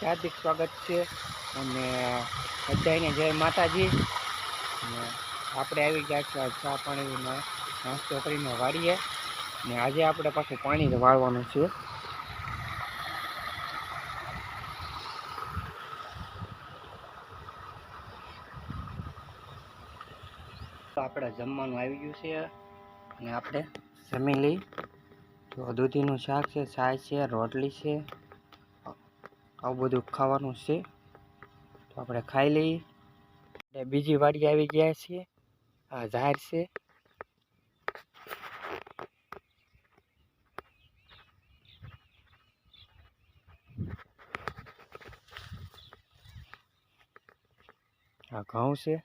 હાર્દિક સ્વાગત છે અને બધાને જય માતાજી। અને આપણે આવી ગયા છે ચા પાણીનો નાસ્તો કરીને વાળીએ ને આજે આપણે પાછું પાણી વાળવાનું છે। તો આપણે જમવાનું આવી ગયું છે અને આપણે જમી લઈ। તો દૂધીનું શાક છે, છાશ છે, રોટલી છે, આવું બધું ખાવાનું છે। તો આપણે ખાઈ લઈએ। બીજી વાડી આવી ગયા છીએ। આ ઝાડ છે। આ ઘઉં છે,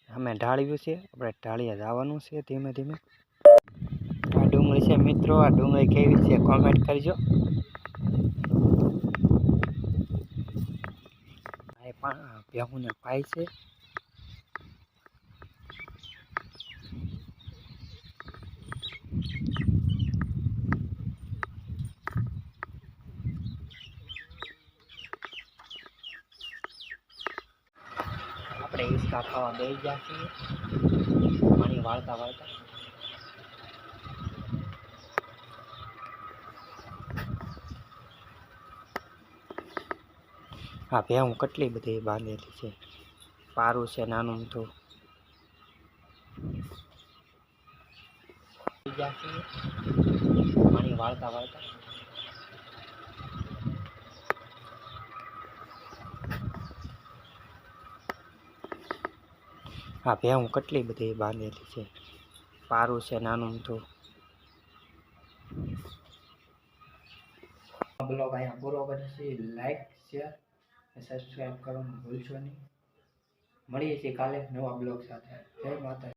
અમે ઢાળ્યું છે। આપણે ઢાળીએ જવાનું છે ધીમે ધીમે। આ ડુંગળી છે મિત્રો, આ ડુંગળી કેવી છે કોમેન્ટ કરજો। આ પણ ભેહુંને પાય છે। આપણે હિંચકા ખાવા બેસી ગયા છીએ પાણી વાળતા વાળતા। આ ભેહું કેટલી બધી બાંધેલી છે। પારું છે નાનું મોટું। પાણી વાળતા વાળતા આ ભેહું કેટલી બધી બાંધેલી છે। પારું છે નાનું મોટું। બ્લોગ અહીંયા પૂરો કરે છે। લાઈક શેર સબસ્ક્રાઈબ કરવાનું ભૂલશો નહીં। મળીએ છીએ કાલે નવા બ્લોગ સાથે। જય માતા।